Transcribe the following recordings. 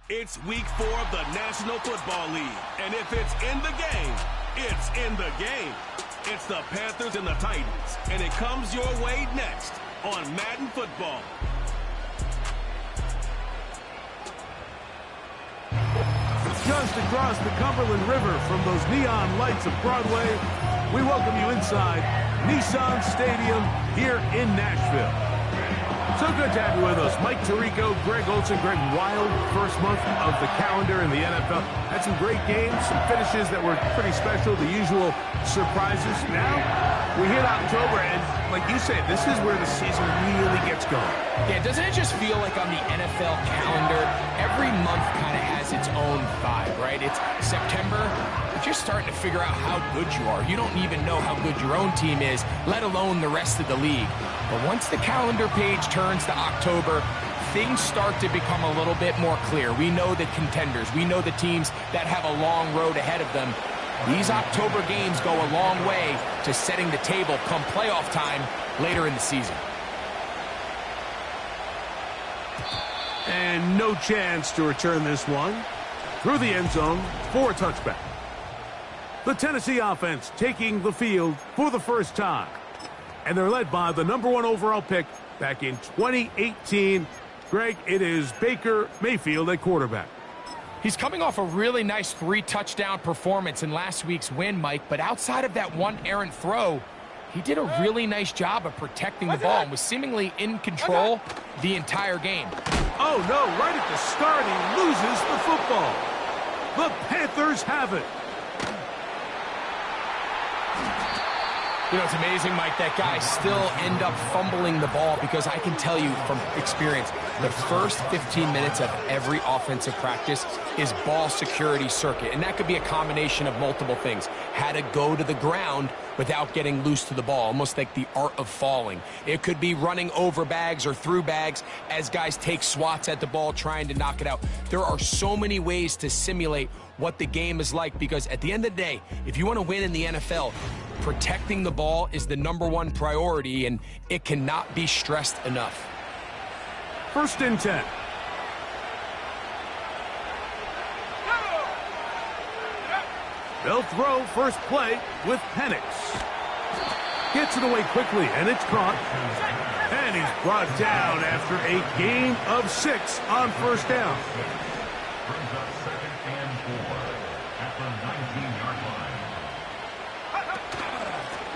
It's week 4 of the National Football League, and if it's in the game, it's in the game. It's the Panthers and the Titans, and it comes your way next on Madden Football. Just across the Cumberland River from those neon lights of Broadway, we welcome you inside Nissan Stadium here in Nashville. So good to have you with us. Mike Tirico, Greg Olsen, Greg. Wild first month of the calendar in the NFL. Had some great games, some finishes that were pretty special, the usual surprises. Now, we hit October, and like you said, this is where the season really gets going. Yeah, doesn't it just feel like on the NFL calendar, every month kind of has its own vibe, right? It's September, but you're starting to figure out how good you are. You don't even know how good your own team is, let alone the rest of the league. But once the calendar page turns to October, things start to become a little bit more clear. We know the contenders. We know the teams that have a long road ahead of them. These October games go a long way to setting the table come playoff time later in the season. And no chance to return this one through the end zone for a touchback. The Tennessee offense taking the field for the first time. And they're led by the #1 overall pick back in 2018. Greg, it is Baker Mayfield at quarterback. He's coming off a really nice 3-touchdown performance in last week's win, Mike, but outside of that one errant throw, he did a really nice job of protecting the ball and was seemingly in control the entire game. Oh, no, right at the start, he loses the football. The Panthers have it. You know, it's amazing, Mike, that guys still end up fumbling the ball because I can tell you from experience, the first 15 minutes of every offensive practice is ball security circuit, and that could be a combination of multiple things. How to go to the ground without getting loose to the ball, almost like the art of falling. It could be running over bags or through bags as guys take swats at the ball trying to knock it out. There are so many ways to simulate what the game is like because at the end of the day, if you want to win in the NFL, protecting the ball is the #1 priority, and it cannot be stressed enough. 1st and 10. They'll throw first play with Penix. Gets it away quickly, and it's caught. And he's brought down after a gain of 6 on first down.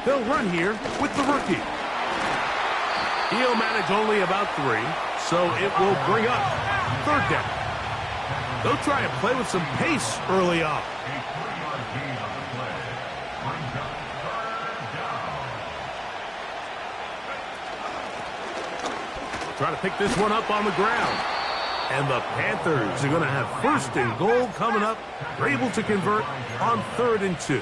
They'll run here with the rookie. He'll manage only about 3, so it will bring up 3rd down. They'll try and play with some pace early on. Try to pick this one up on the ground. And the Panthers are going to have 1st and goal coming up. They're able to convert on 3rd and 2.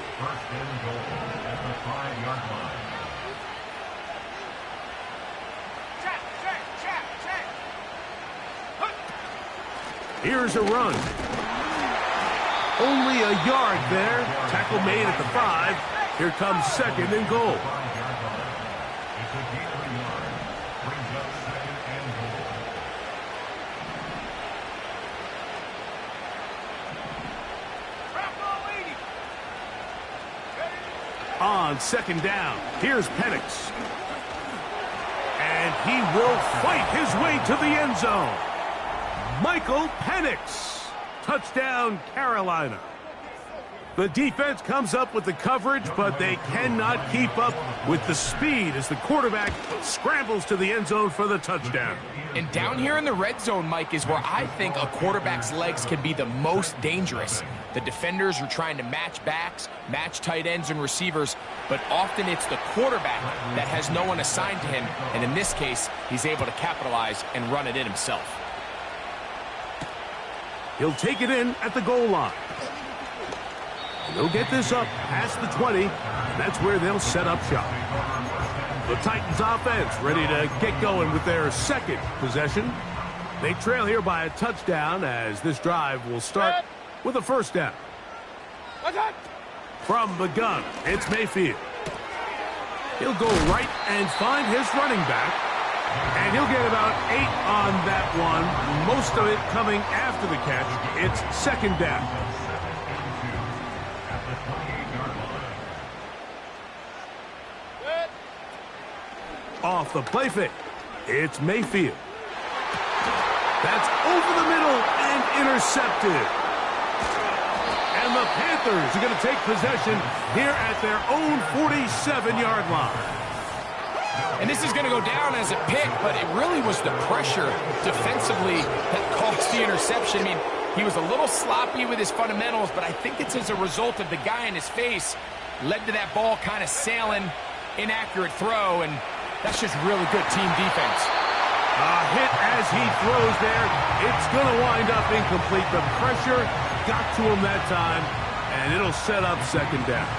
Here's a run. Only a yard there. Tackle made at the 5. Here comes 2nd and goal. On 2nd down, here's Penix. And he will fight his way to the end zone. Michael Penix. Touchdown, Carolina. The defense comes up with the coverage, but they cannot keep up with the speed as the quarterback scrambles to the end zone for the touchdown. And down here in the red zone, Mike, is where I think a quarterback's legs can be the most dangerous. The defenders are trying to match backs, match tight ends and receivers, but often it's the quarterback that has no one assigned to him, and in this case, he's able to capitalize and run it in himself. He'll take it in at the goal line. They'll get this up past the 20, and that's where they'll set up shop. The Titans offense ready to get going with their 2nd possession. They trail here by a touchdown as this drive will start with a 1st down. From the gun, it's Mayfield. He'll go right and find his running back. And he'll get about 8 on that one, most of it coming after the catch. It's second down. Off the play fake, it's Mayfield. That's over the middle and intercepted. And the Panthers are going to take possession here at their own 47-yard line. And this is going to go down as a pick, but it really was the pressure defensively that caused the interception. I mean, he was a little sloppy with his fundamentals, but I think it's as a result of the guy in his face led to that ball kind of sailing, inaccurate throw, and that's just really good team defense. A hit as he throws there. It's going to wind up incomplete. The pressure got to him that time, and it'll set up second down.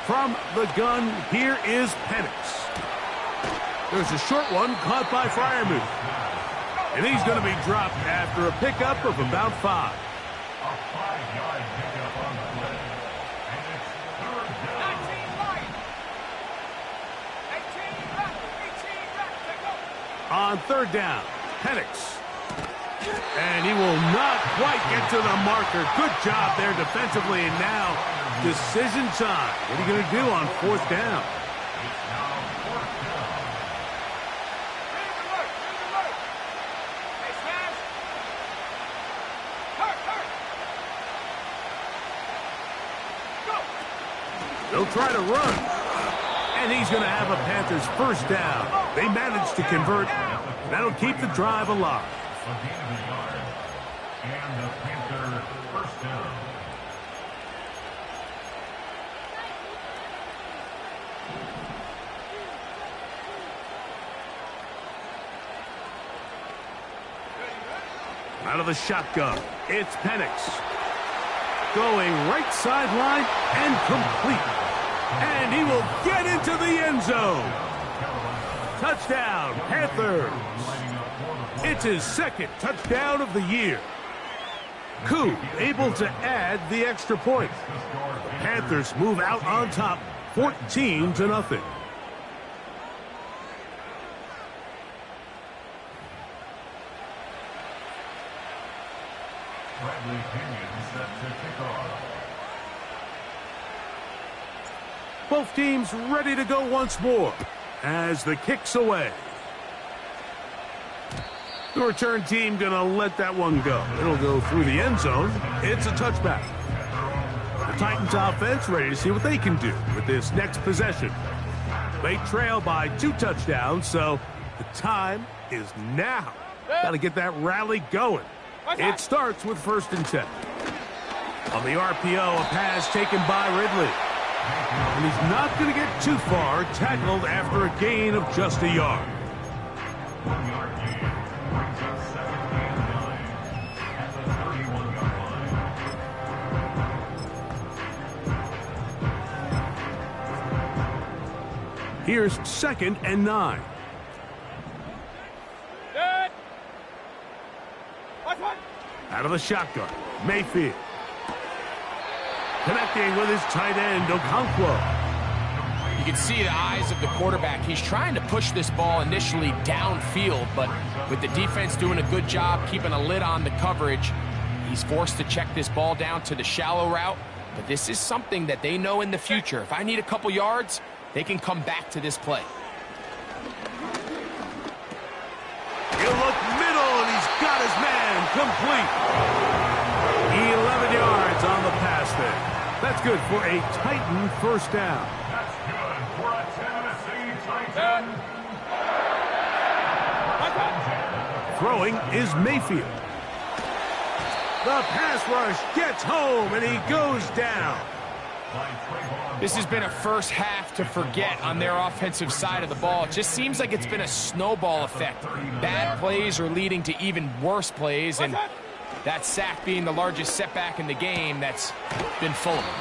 From the gun, here is Penix. There's a short one caught by Freiermuth. And he's going to be dropped after a pickup of about 5. On third down, Penix. And he will not quite get to the marker. Good job there defensively, and now decision time. What are you going to do on fourth down? They'll try to run. And he's going to have a Panthers first down. They managed to convert. That'll keep the drive alive. And the Panther first down. Out of the shotgun, it's Penix. Going right sideline and complete. And he will get into the end zone. Touchdown, Panthers. It's his second touchdown of the year. Koo able to add the extra point. The Panthers move out on top, 14-0. Bradley Pinion set to kick off. Both teams ready to go once more as the kick's away. The return team going to let that one go. It'll go through the end zone. It's a touchback. The Titans offense ready to see what they can do with this next possession. They trail by 2 touchdowns, so the time is now. Got to get that rally going. It starts with 1st and 10. On the RPO, a pass taken by Ridley. And he's not going to get too far, tackled after a gain of just a yard. 1 yard gain brings up 2nd and 9 at the 31-yard line. Here's 2nd and 9. Out of the shotgun, Mayfield. Connecting with his tight end, Okonkwo. You can see the eyes of the quarterback. He's trying to push this ball initially downfield, but with the defense doing a good job keeping a lid on the coverage, he's forced to check this ball down to the shallow route. But this is something that they know in the future. If I need a couple yards, they can come back to this play. He'll look middle, and he's got his man complete. 11 yards on the pass there. That's good for a Titan first down. That's good for a Tennessee Titan. Throwing is Mayfield. The pass rush gets home, and he goes down. This has been a first half to forget on their offensive side of the ball. It just seems like it's been a snowball effect. Bad plays are leading to even worse plays, and that sack being the largest setback in the game that's been full of them.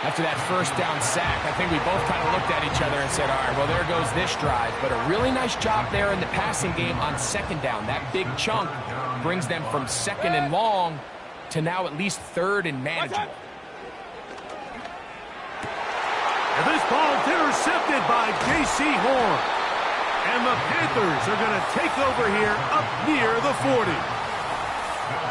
After that first down sack, I think we both kind of looked at each other and said, all right, well, there goes this drive. But a really nice job there in the passing game on 2nd down. That big chunk brings them from 2nd and long to now at least 3rd and manageable. And this ball's intercepted by J.C. Horn. And the Panthers are going to take over here up near the 40.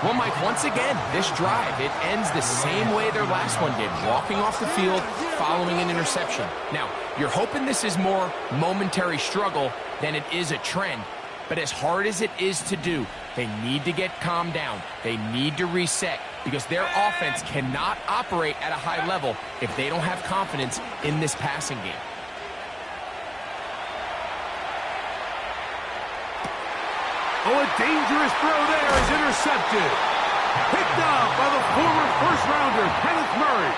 Well, Mike, once again, this drive, it ends the same way their last one did, walking off the field following an interception. Now, you're hoping this is more momentary struggle than it is a trend, but as hard as it is to do, they need to get calmed down. They need to reset because their offense cannot operate at a high level if they don't have confidence in this passing game. Oh, a dangerous throw there is intercepted. Picked up by the former first-rounder, Kenneth Murray.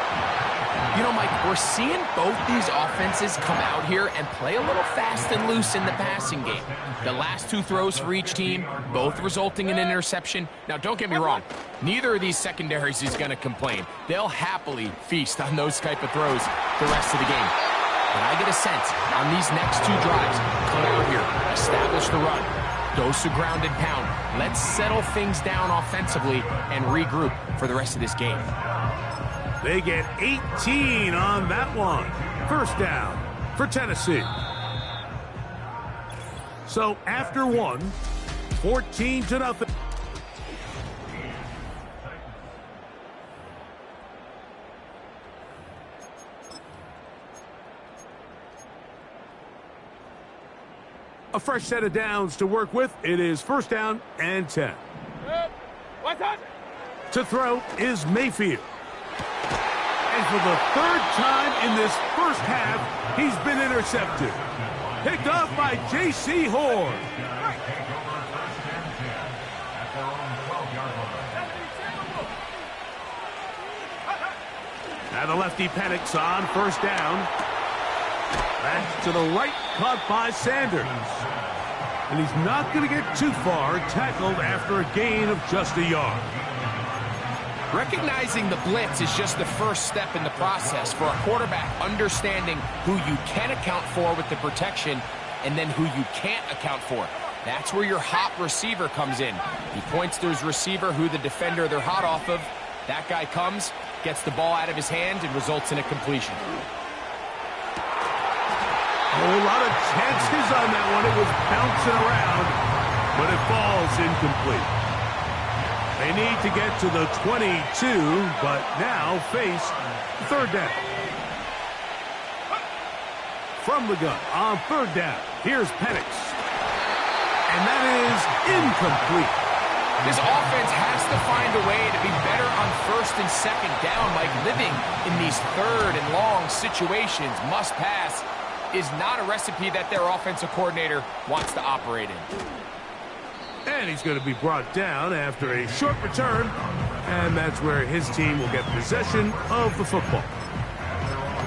You know, Mike, we're seeing both these offenses come out here and play a little fast and loose in the passing game. The last two throws for each team, both resulting in an interception. Now, don't get me wrong. Neither of these secondaries is going to complain. They'll happily feast on those type of throws the rest of the game. But I get a sense on these next two drives, come out here, establish the run. Dose of ground and pound. Let's settle things down offensively and regroup for the rest of this game. They get 18 on that one. First down for Tennessee. So after one, 14-0. A fresh set of downs to work with. It is first down and 10. To throw is Mayfield. And for the third time in this first half, he's been intercepted. Picked up by J.C. Horn. Now the lefty panics on first down. Back to the right, caught by Sanders. And he's not going to get too far, tackled after a gain of just a yard. Recognizing the blitz is just the first step in the process for a quarterback, understanding who you can account for with the protection and then who you can't account for. That's where your hot receiver comes in. He points to his receiver, who the defender they're hot off of. That guy comes, gets the ball out of his hand, and results in a completion. A lot of chances on that one. It was bouncing around, but it falls incomplete. They need to get to the 22, but now face third down. From the gun on third down, here's Penix. And that is incomplete. This offense has to find a way to be better on first and second down, like living in these third and long situations. Must pass is not a recipe that their offensive coordinator wants to operate in. And he's going to be brought down after a short return, and that's where his team will get possession of the football.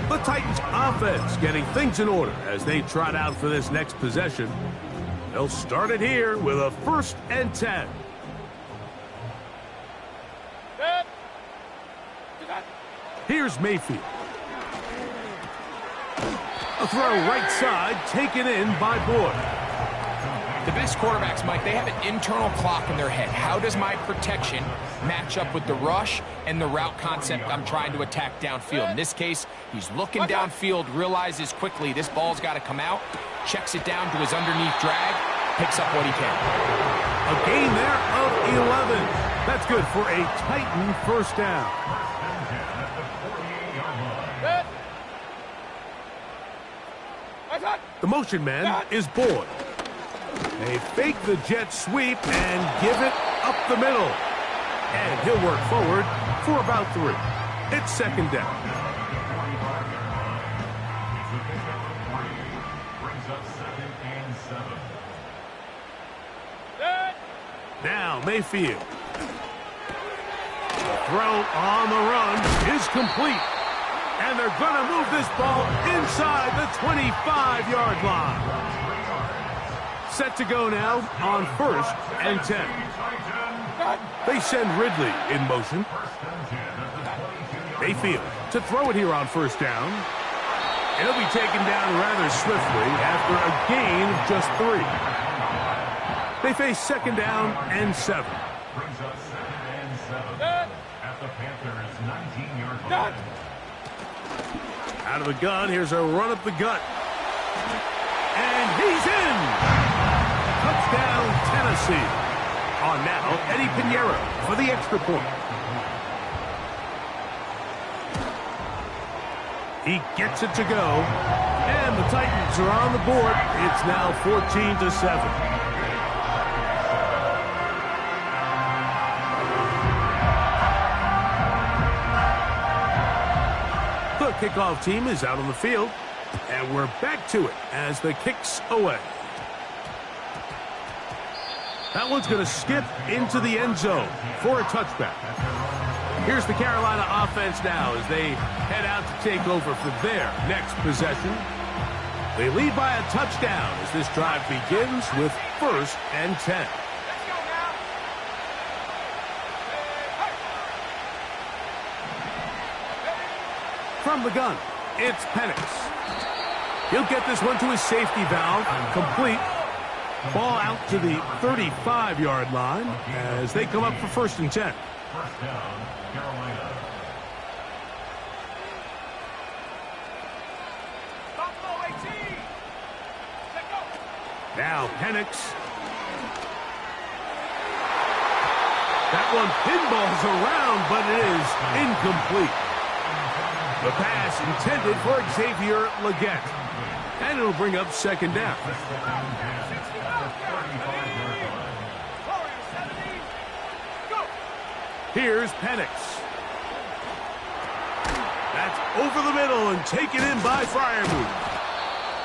The Titans offense getting things in order as they trot out for this next possession. They'll start it here with a 1st and 10. Here's Mayfield. A throw right side, taken in by Boyd. The best quarterbacks, Mike, they have an internal clock in their head. How does my protection match up with the rush and the route concept I'm trying to attack downfield? In this case, he's looking downfield, realizes quickly this ball's got to come out, checks it down to his underneath drag, picks up what he can. A gain there of 11. That's good for a Titan first down. The motion man is Boyd. They fake the jet sweep and give it up the middle. And he'll work forward for about 3. It's second down. Now Mayfield. The throw on the run is complete. And they're going to move this ball inside the 25-yard line. Set to go now on 1st and 10. They send Ridley in motion. Mayfield to throw it here on 1st down. And he'll be taken down rather swiftly after a gain of just 3. They face 2nd down and 7. Brings up 2nd and 7 at the Panthers' 19-yard line. Out of the gun, here's a run up the gut. And he's in! Touchdown, Tennessee. On now, Eddie Pinheiro for the extra point. He gets it to go. And the Titans are on the board. It's now 14-7. The kickoff team is out on the field, and we're back to it as the kick's away. That one's going to skip into the end zone for a touchback. Here's the Carolina offense now as they head out to take over for their next possession. They lead by a touchdown as this drive begins with 1st and 10. From the gun, it's Penix. He'll get this one to his safety valve, complete. Ball out to the 35-yard line as they come up for 1st and 10. First down, Carolina. Now Penix. That one pinballs around, but it is incomplete. The pass intended for Xavier Legette. And it'll bring up 2nd down. Here's Penix. That's over the middle and taken in by Freiermuth.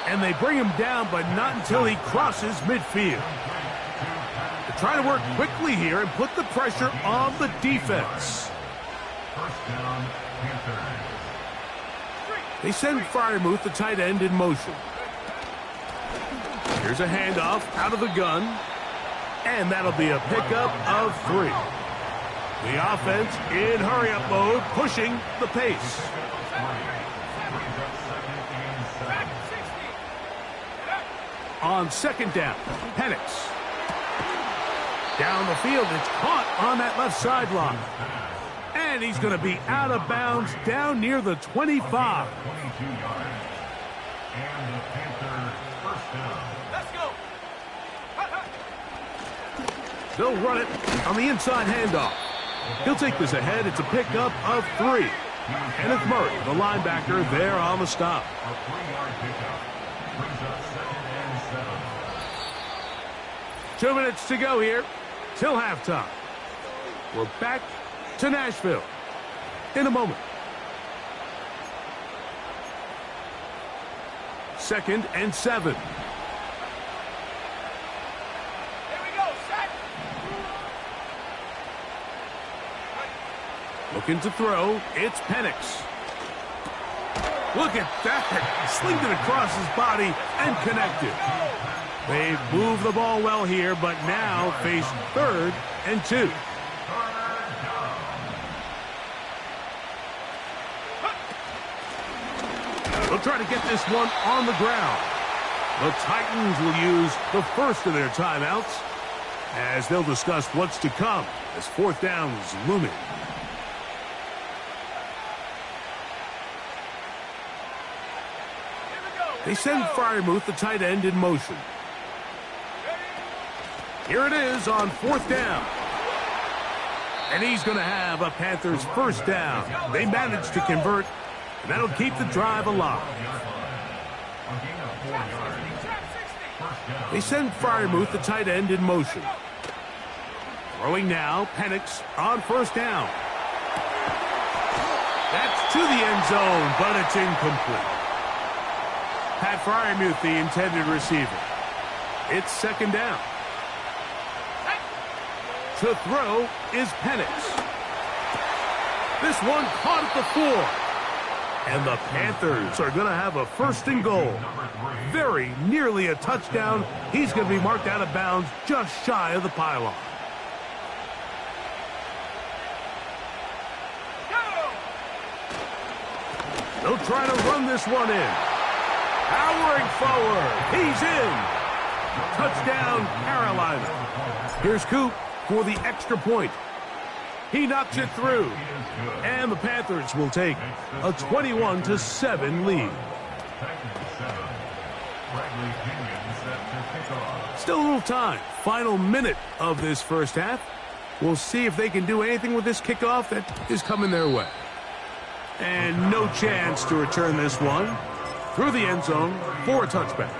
And they bring him down, but not until he crosses midfield. They're trying to work quickly here and put the pressure on the defense. First down, Panthers. They send Freiermuth, the tight end, in motion. Here's a handoff out of the gun. And that'll be a pickup of 3. The offense in hurry-up mode, pushing the pace. On 2nd down, Penix. Down the field, it's caught on that left sideline. And he's going to be out of bounds down near the 25. 22 yards. And the Panthers first down. Let's go. They'll run it on the inside handoff. He'll take this ahead. It's a pickup of 3. Kenneth Murray, the linebacker, there on the stop. A 3-yard pickup. Brings up 2nd and 7. 2 minutes to go here till halftime. We're back to Nashville in a moment. 2nd and 7. Here we go, set. Looking to throw, it's Penix. Look at that. Slinged it across his body and connected. They've moved the ball well here, but now face 3rd and 2. They'll try to get this one on the ground. The Titans will use the first of their timeouts as they'll discuss what's to come as 4th down is looming. They send Freiermuth, the tight end, in motion. Here it is on 4th down. And he's going to have a Panthers first down. They managed to convert, and that'll keep the drive alive. They send Freiermuth, the tight end, in motion. Throwing now, Penix on 1st down. That's to the end zone, but it's incomplete. Pat Freiermuth, the intended receiver. It's 2nd down. To throw is Penix. This one caught at the 4. And the Panthers are going to have a 1st and goal. Very nearly a touchdown. He's going to be marked out of bounds just shy of the pylon. They'll try to run this one in. Powering forward. He's in. Touchdown, Carolina. Here's Coop for the extra point. He knocks it through. And the Panthers will take a 21-7 lead. Still a little time. Final minute of this first half. We'll see if they can do anything with this kickoff that is coming their way. And no chance to return this one through the end zone for a touchback.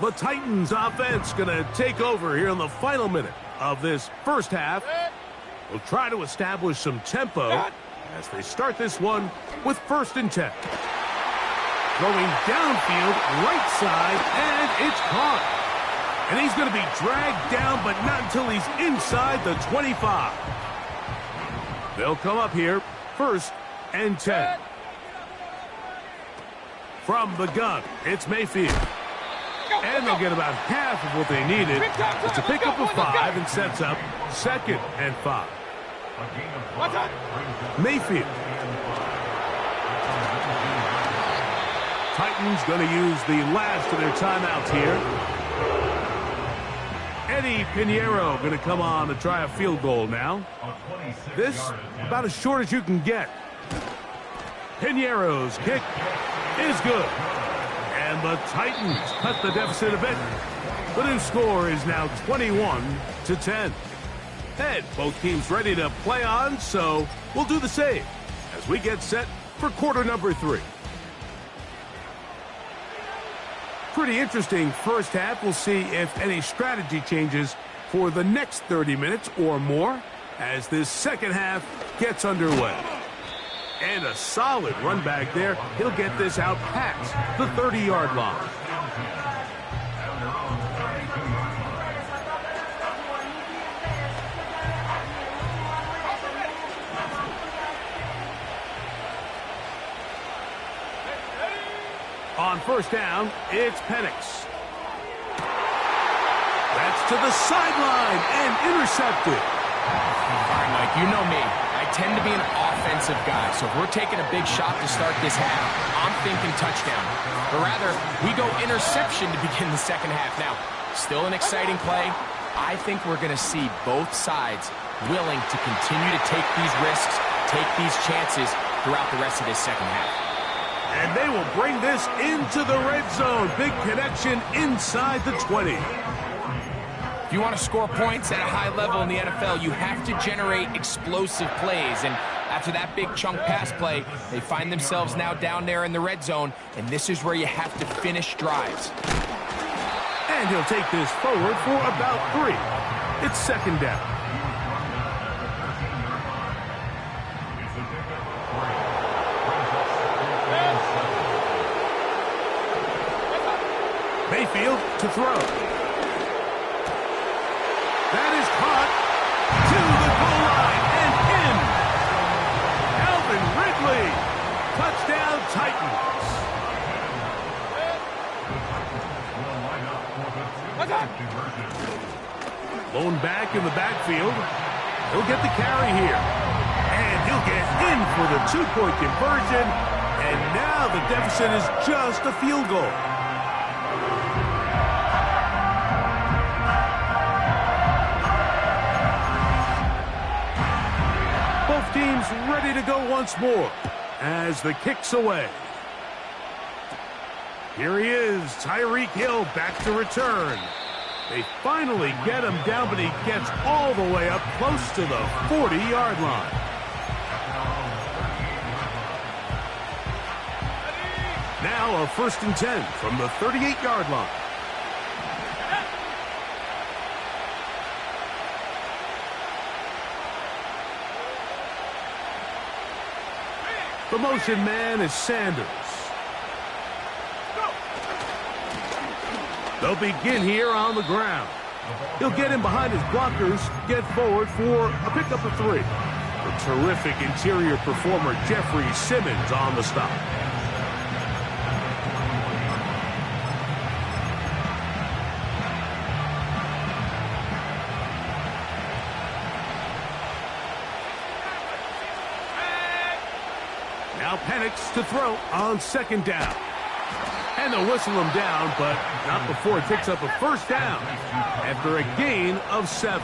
The Titans offense going to take over here in the final minute of this first half. We'll try to establish some tempo as they start this one with 1st and 10. Throwing downfield, right side, and it's caught. And he's going to be dragged down, but not until he's inside the 25. They'll come up here, 1st and 10. From the gun, it's Mayfield. And they'll get about half of what they needed. It's a pickup of 5 and sets up 2nd and 5. Mayfield. Titans going to use the last of their timeouts here. Eddie Pinheiro going to come on to try a field goal now. This about as short as you can get. Pinheiro's kick is good. And the Titans cut the deficit a bit. The new score is now 21-10. And both teams ready to play on, so we'll do the same as we get set for quarter number 3. Pretty interesting first half. We'll see if any strategy changes for the next 30 minutes or more as this second half gets underway. And a solid run back there. He'll get this out past the 30-yard line. On 1st down, it's Penix. That's to the sideline and intercepted. All right, Mike, you know me. I tend to be an offensive guy, so if we're taking a big shot to start this half, I'm thinking touchdown. But rather, we go interception to begin the second half. Now, still an exciting play. I think we're going to see both sides willing to continue to take these risks, take these chances throughout the rest of this second half. And they will bring this into the red zone. Big connection inside the 20. If you want to score points at a high level in the NFL, you have to generate explosive plays. And after that big chunk pass play, they find themselves now down there in the red zone. And this is where you have to finish drives. And he'll take this forward for about 3. It's 2nd down. Mayfield to throw. That is caught to the goal line and in. Calvin Ridley. Touchdown Titans. Lone back in the backfield. He'll get the carry here. And he'll get in for the 2-point conversion. And now the deficit is just a field goal. Teams ready to go once more as the kick's away. Here he is, Tyreek Hill back to return. They finally get him down, but he gets all the way up close to the 40-yard line. Now a 1st and 10 from the 38-yard line. The motion man is Sanders. They'll begin here on the ground. He'll get in behind his blockers, get forward for a pickup of 3. The terrific interior performer Jeffrey Simmons on the stop. Now Penix to throw on 2nd down. And they'll whistle him down, but not before he picks up a 1st down after a gain of 7.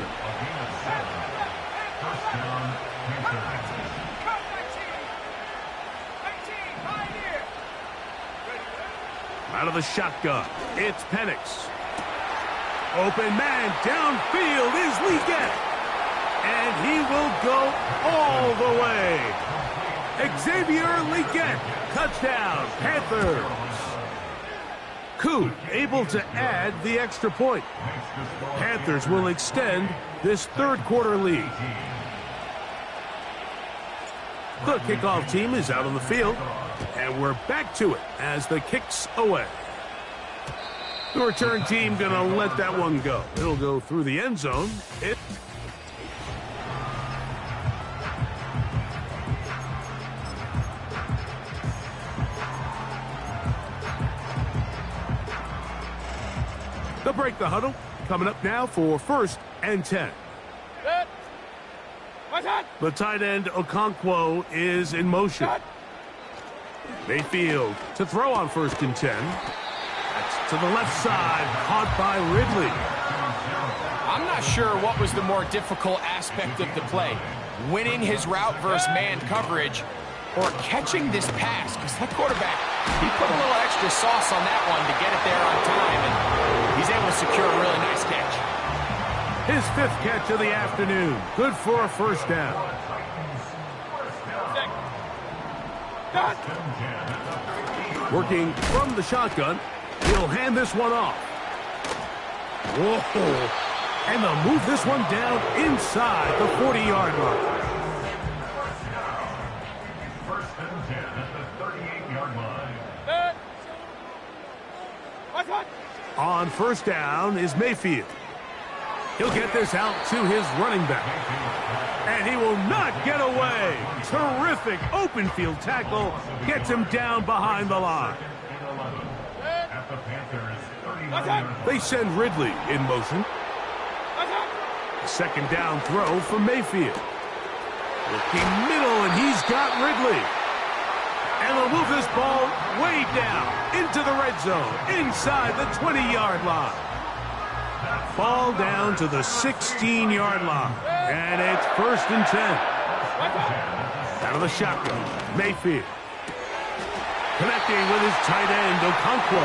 Out of the shotgun, it's Penix. Open man downfield is Legette. And he will go all the way. Xavier Legette, touchdown, Panthers. Koo able to add the extra point. Panthers will extend this third quarter lead. The kickoff team is out on the field, and we're back to it as the kick's away. The return team gonna let that one go. It'll go through the end zone. They'll break the huddle. Coming up now for 1st and 10. The tight end Okonkwo is in motion. Mayfield to throw on 1st and 10. That's to the left side, caught by Ridley. I'm not sure what was the more difficult aspect of the play. Winning his route versus man coverage or catching this pass. Because that quarterback, he put a little extra sauce on that one to get it there on time. And he's able to secure a really nice catch. His 5th catch of the afternoon. Good for a 1st down. Working from the shotgun. He'll hand this one off. Whoa. And they'll move this one down inside the 40-yard line. 1st and 10 at the 38-yard line. On 1st down is Mayfield. He'll get this out to his running back. And he will not get away. Terrific open field tackle. Gets him down behind the line. They send Ridley in motion. A 2nd down throw for Mayfield. Looking middle, and he's got Ridley. And they'll move this ball way down into the red zone, inside the 20-yard line. Ball down to the 16-yard line. And it's 1st and 10. Out of the shotgun, Mayfield. Connecting with his tight end, Okonkwo.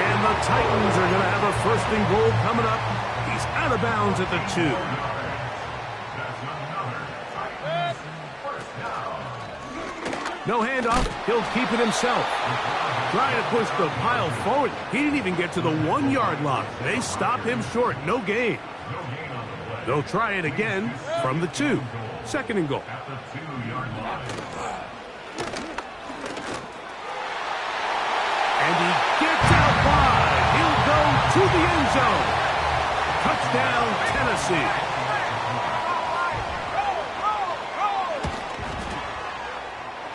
And the Titans are going to have a 1st and goal coming up. He's out of bounds at the 2. No handoff. He'll keep it himself. Trying to push the pile forward. He didn't even get to the 1-yard line. They stop him short. No gain. They'll try it again from the 2. 2nd and goal. And he gets out wide. He'll go to the end zone. Touchdown, Tennessee.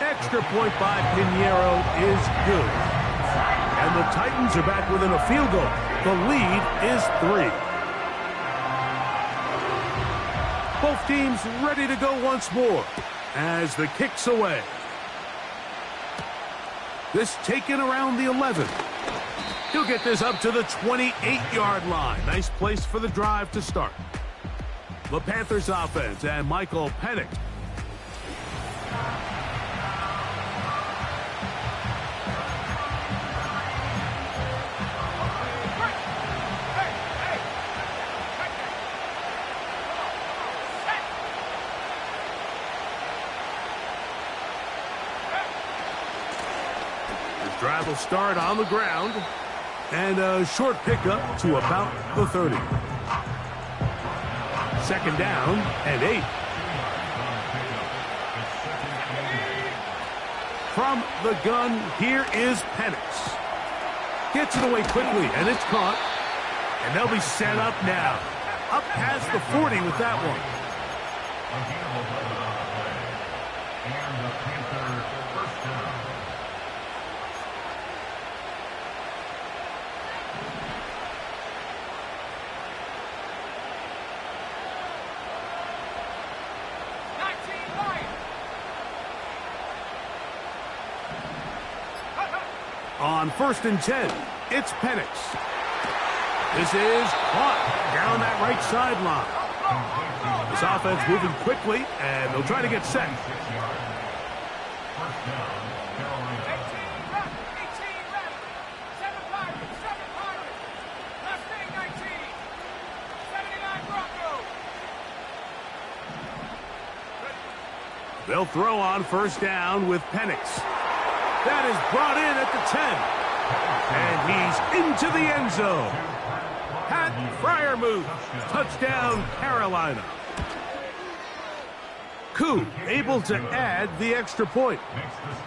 Extra point by Pinheiro is good. And the Titans are back within a field goal. The lead is 3. Both teams ready to go once more as the kick's away. This taken around the 11. He'll get this up to the 28-yard line. Nice place for the drive to start. The Panthers offense and Michael Penix. Drive will start on the ground, and a short pickup to about the 30. 2nd down and 8. From the gun, here is Penix. Gets it away quickly, and it's caught. And they'll be set up now. Up past the 40 with that one. And the Panthers 1st down. On 1st and 10, it's Penix. This is caught down that right sideline. The This offense moving quickly, and they'll try to get set. 6 yards. First down, Carolina. 18 left, 18 left. 7 Pirates, 7 Pirates. Last thing, 19. 79 Broncos. They'll throw on first down with Penix. That is brought in at the 10. And he's into the end zone. Pat Freiermuth, touchdown Carolina. Koo able to add the extra point.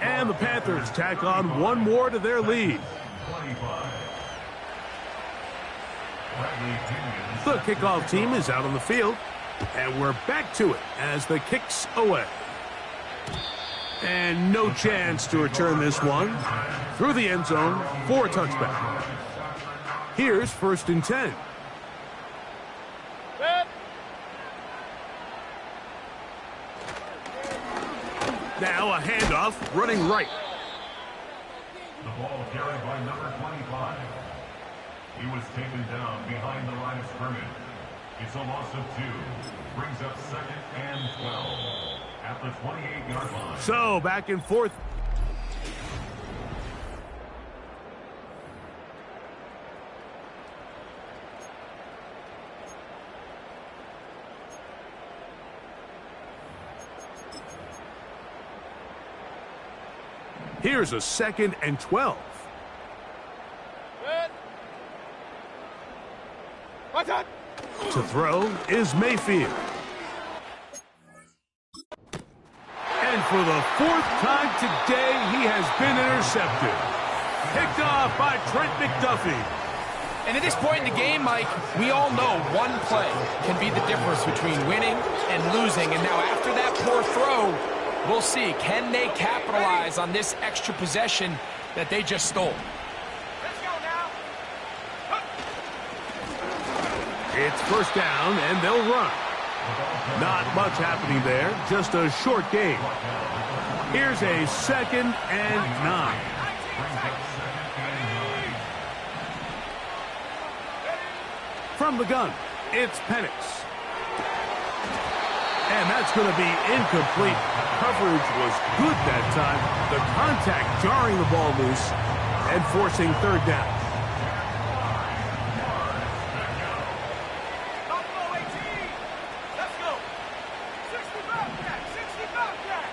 And the Panthers tack on one more to their lead. 25. Bradley Pinion. The kickoff team is out on the field. And we're back to it as the kick's away. And no chance to return this one through the end zone for a touchback. Here's 1st and 10. Set. Now a handoff running right. The ball carried by number 25. He was taken down behind the line of scrimmage. It's a loss of 2. Brings up 2nd and 12 at the 28-yard line. So back and forth. Here's a 2nd and 12. Set. What's up? To throw is Mayfield. And for the 4th time today, he has been intercepted. Picked off by Trent McDuffie. And at this point in the game, Mike, we all know one play can be the difference between winning and losing. And now after that poor throw, we'll see, can they capitalize on this extra possession that they just stole? Let's go now. It's first down, and they'll run. Not much happening there, just a short game. Here's a 2nd and 9. From the gun, it's Penix. And that's going to be incomplete. Coverage was good that time. The contact jarring the ball loose and forcing 3rd down. Buffalo 18. Let's go. 65 Jack, 65 Jack.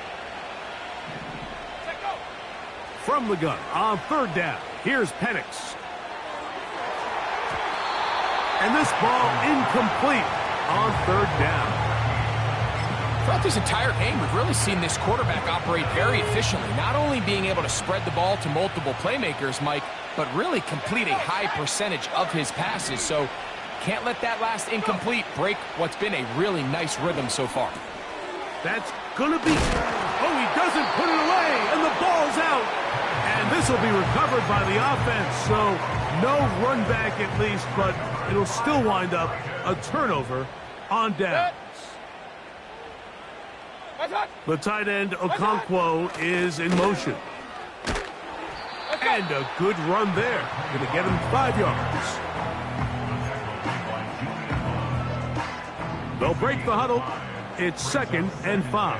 Let go. From the gun on 3rd down, here's Penix. And this ball incomplete on 3rd down. Throughout this entire game, we've really seen this quarterback operate very efficiently, not only being able to spread the ball to multiple playmakers, Mike, but really complete a high percentage of his passes. So can't let that last incomplete break what's been a really nice rhythm so far. That's going to be... Oh, he doesn't put it away, and the ball's out. And this will be recovered by the offense, so no run back at least, but it'll still wind up a turnover on downs. The tight end, Okonkwo, is in motion. And a good run there. Going to get him 5 yards. They'll break the huddle. It's 2nd and 5.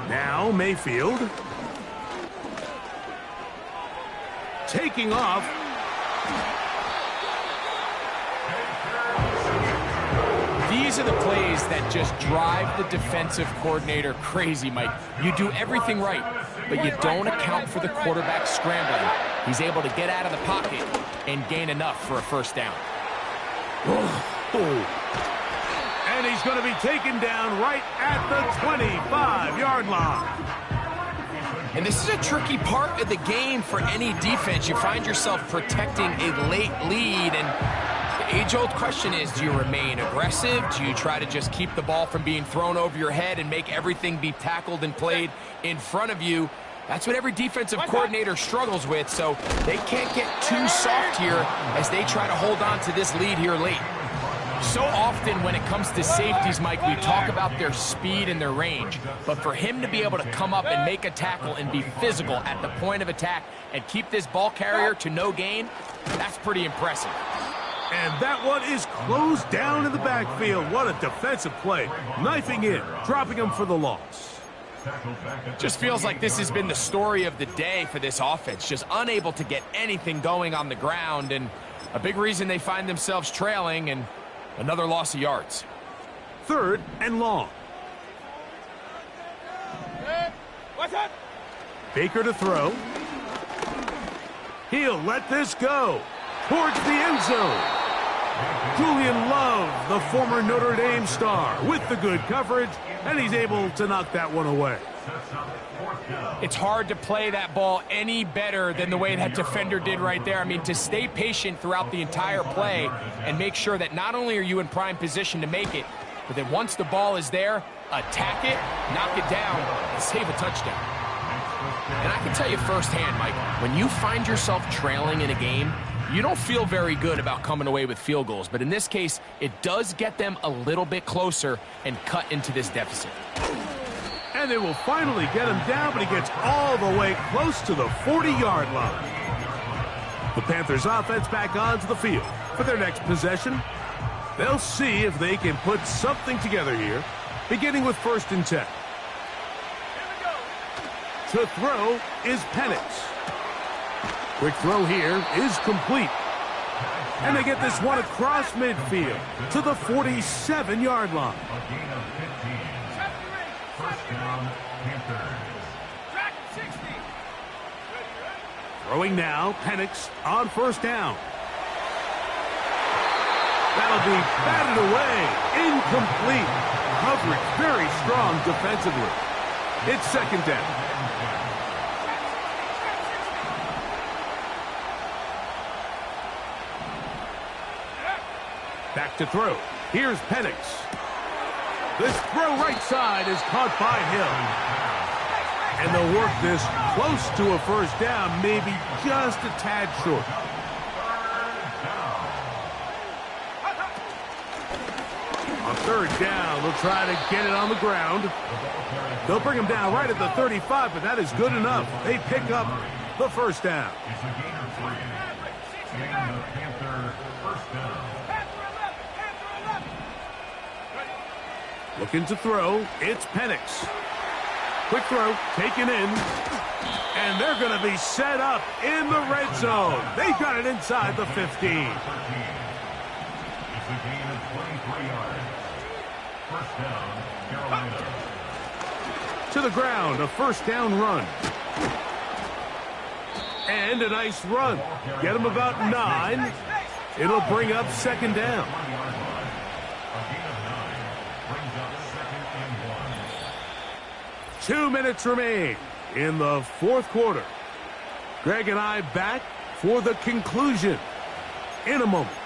Now Mayfield. Taking off. These are the plays that just drive the defensive coordinator crazy, Mike. You do everything right, but you don't account for the quarterback scrambling. He's able to get out of the pocket and gain enough for a 1st down. And he's going to be taken down right at the 25-yard line. And this is a tricky part of the game for any defense. You find yourself protecting a late lead, and the age-old question is, do you remain aggressive? Do you try to just keep the ball from being thrown over your head and make everything be tackled and played in front of you? That's what every defensive coordinator struggles with, so they can't get too soft here as they try to hold on to this lead here late. So often when it comes to safeties, Mike, we talk about their speed and their range. But for him to be able to come up and make a tackle and be physical at the point of attack and keep this ball carrier to no gain, that's pretty impressive. And that one is closed down in the backfield. What a defensive play. Knifing in, dropping him for the loss. Just feels like this has been the story of the day for this offense. Just unable to get anything going on the ground, and a big reason they find themselves trailing, and another loss of yards. 3rd and long. Baker to throw. He'll let this go towards the end zone. Julian Love, the former Notre Dame star, with the good coverage, and he's able to knock that one away. It's hard to play that ball any better than the way that defender did right there. I mean, to stay patient throughout the entire play and make sure that not only are you in prime position to make it, but that once the ball is there, attack it, knock it down, and save a touchdown. And I can tell you firsthand, Mike, when you find yourself trailing in a game, you don't feel very good about coming away with field goals. But in this case, it does get them a little bit closer and cut into this deficit. And they will finally get him down, but he gets all the way close to the 40-yard line. The Panthers offense back onto the field for their next possession. They'll see if they can put something together here, beginning with 1st and 10. To throw is Penix. Quick throw here is complete. And they get this one across midfield to the 47-yard line. A gain of 15. First down, Panthers. Throwing now, Penix on 1st down. That'll be batted away. Incomplete. Coverage very strong defensively. It's 2nd down. Back to throw. Here's Penix. This throw right side is caught by Hill. And they'll work this close to a 1st down, maybe just a tad short. On 3rd down, they'll try to get it on the ground. They'll bring him down right at the 35, but that is good enough. They pick up the 1st down. It's a gain of 3. And the Panther 1st down. Looking to throw, it's Penix. Quick throw, taken in. And they're going to be set up in the red zone. They've got it inside the 15. It's a gain of 23 yards. 1st down, Carolina. To the ground, a 1st down run. And a nice run. Get him about 9. It'll bring up 2nd down. 2 minutes remain in the 4th quarter. Greg and I back for the conclusion in a moment.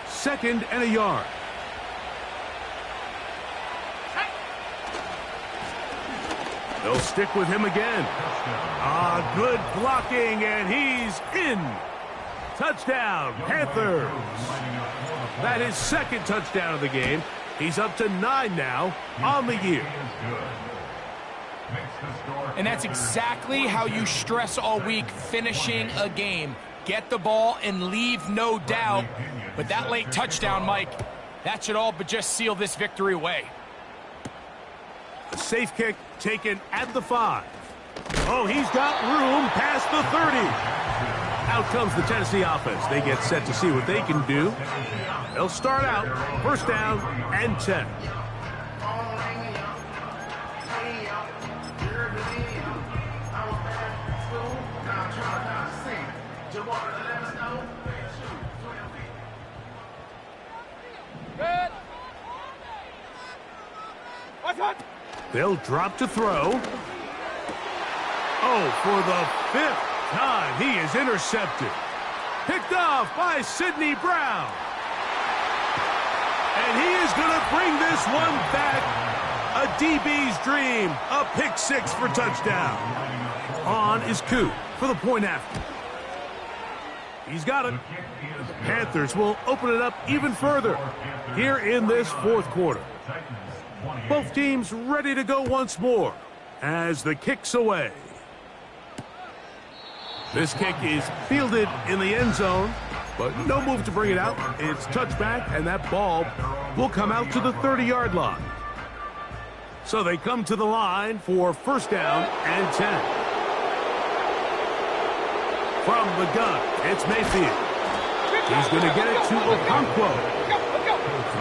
2nd and a yard. They'll stick with him again. Good blocking, and he's in. Touchdown, Panthers. That is 2nd touchdown of the game. He's up to 9 now on the year. And that's exactly how you stress all week, finishing a game. Get the ball and leave no doubt. But that late touchdown, Mike, that should all but just seal this victory away. A safe kick taken at the 5. Oh, he's got room past the 30. Out comes the Tennessee offense. They get set to see what they can do. They'll start out 1st down and 10. They'll drop to throw. Oh, for the 5th time, he is intercepted. Picked off by Sidney Brown. And he is going to bring this one back. A DB's dream. A pick 6 for touchdown. On is Koo for the point after. He's got it. Panthers will open it up even further here in this 4th quarter. Both teams ready to go once more as the kick's away. This kick is fielded in the end zone, but no move to bring it out. It's touchback, and that ball will come out to the 30-yard line. So they come to the line for first down and 10. From the gun, it's Mayfield. He's going to get it to Okonkwo.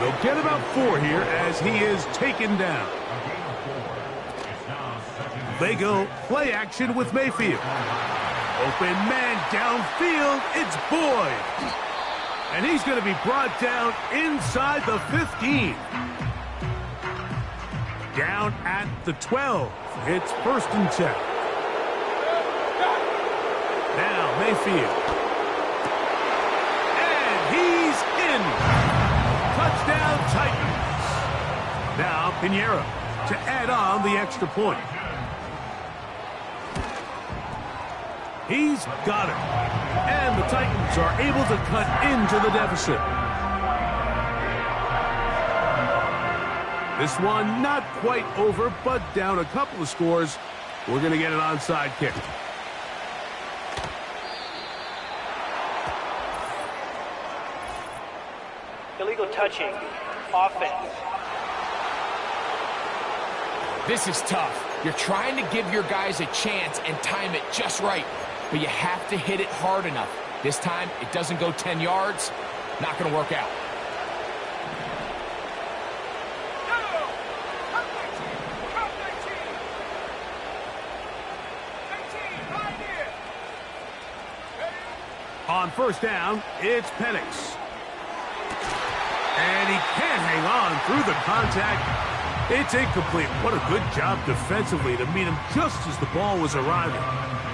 They'll get about 4 here as he is taken down. They go play action with Mayfield. Open man downfield, it's Boyd. And he's going to be brought down inside the 15. Down at the 12. It's first and 10. Now Mayfield. And he's in. Touchdown Titans. Now Pinheiro to add on the extra point. He's got it. And the Titans are able to cut into the deficit. This one not quite over, but down a couple of scores. We're going to get an onside kick. Illegal touching. Offense. This is tough. You're trying to give your guys a chance and time it just right, but you have to hit it hard enough. This time, it doesn't go 10 yards. Not going to work out. On first down, it's Penix. And he can't hang on through the contact. It's incomplete. What a good job defensively to meet him just as the ball was arriving.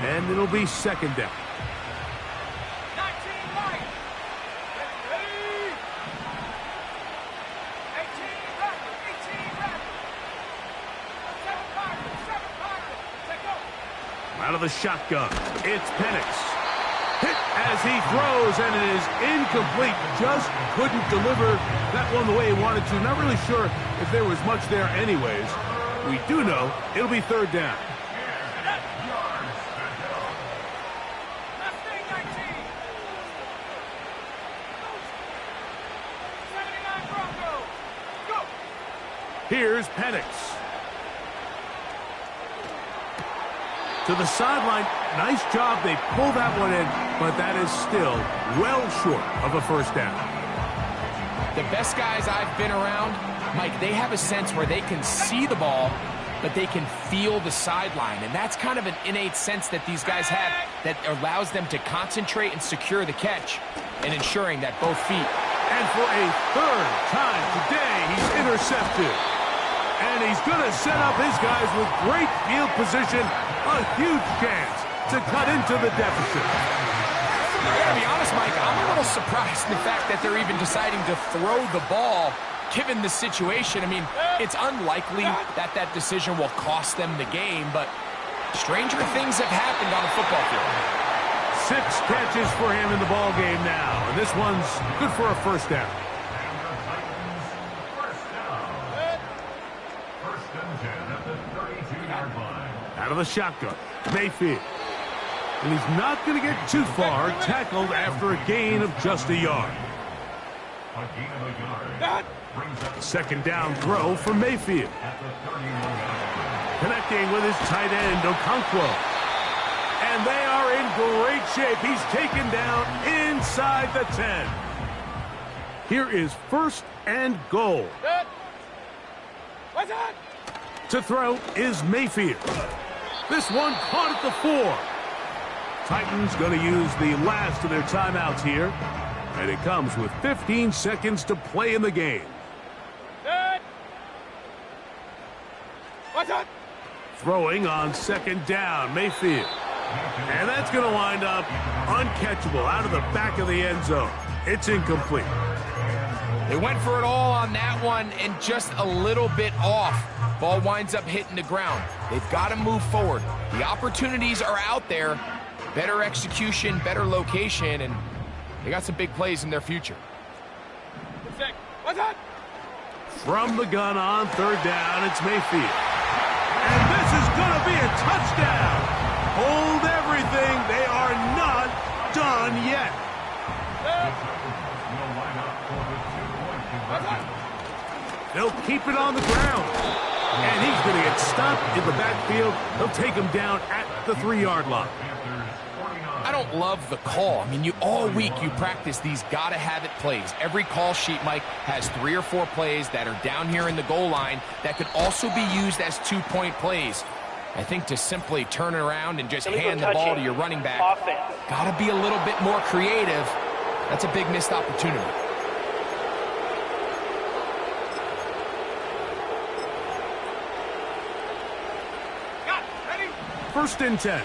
And it'll be second down. 19 right. 18 back. 18 back. 7 Pirates. Take over. Out of the shotgun, it's Penix. Hit as he throws, and it is incomplete. Just couldn't deliver that one the way he wanted to. Not really sure if there was much there anyways. We do know it'll be third down. Last thing, 19. 79 Broncos. Go. Here's Penix. To the sideline. Nice job. They pull that one in, but that is still well short of a first down. The best guys I've been around, Mike, they have a sense where they can see the ball, but they can feel the sideline. And that's kind of an innate sense that these guys have that allows them to concentrate and secure the catch and ensuring that both feet. And for a third time today, he's intercepted. And he's going to set up his guys with great field position. A huge chance to cut into the deficit. I gotta be honest, Mike, I'm a little surprised in the fact that they're even deciding to throw the ball given the situation. I mean, it's unlikely that that decision will cost them the game, but stranger things have happened on a football field. 6 catches for him in the ball game now, and this one's good for a first down. First and 10 at the 32-yard line. Out of the shotgun, Mayfield. And he's not going to get too far, tackled after a gain of just a yard. A gain of a yard. Brings up Second down throw for Mayfield. at the 31-yard line. Connecting with his tight end, Okonkwo. And they are in great shape. He's taken down inside the 10. Here is first and goal. Good. What's that? To throw is Mayfield. This one caught at the 4. Titans going to use the last of their timeouts here. And it comes with 15 seconds to play in the game. Good. What's that? Throwing on second down, Mayfield. And that's going to wind up uncatchable out of the back of the end zone. It's incomplete. They went for it all on that one and just a little bit off. Ball winds up hitting the ground. They've got to move forward. The opportunities are out there. Better execution, better location, and they got some big plays in their future. What's that? From the gun on third down, it's Mayfield. And this is going to be a touchdown. Hold everything. They are They'll keep it on the ground. And he's going to get stopped in the backfield. They'll take him down at the 3-yard line. I don't love the call. I mean, all week you practice these gotta-have-it plays. Every call sheet, Mike, has 3 or 4 plays that are down here in the goal line that could also be used as 2-point plays. I think to simply turn it around and just hand the ball to your running back, gotta be a little bit more creative. That's a big missed opportunity. First and 10.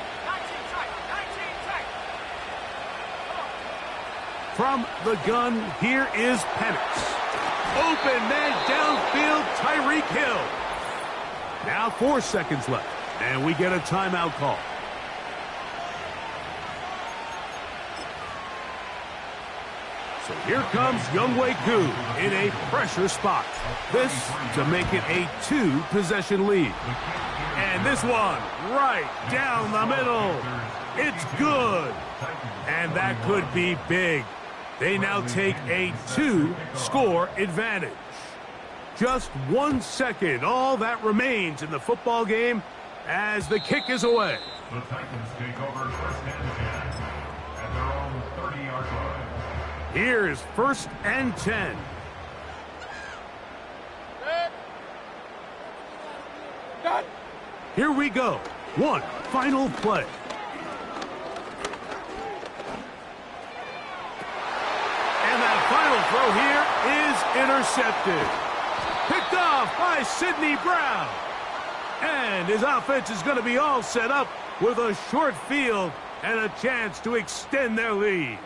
From the gun, here is Penix. Open man downfield, Tyreek Hill. Now 4 seconds left, and we get a timeout call. So here comes Younghoe Koo in a pressure spot. This to make it a 2-possession lead. And this one right down the middle. It's good. And that could be big. They now take a 2-score advantage. Just 1 second, all that remains in the football game as the kick is away. The Titans take over first and 10 at their own 30-yard line. Here's first and 10. Here we go. One final play. And that final throw here is intercepted. Picked off by Sidney Brown. And his offense is going to be all set up with a short field and a chance to extend their lead.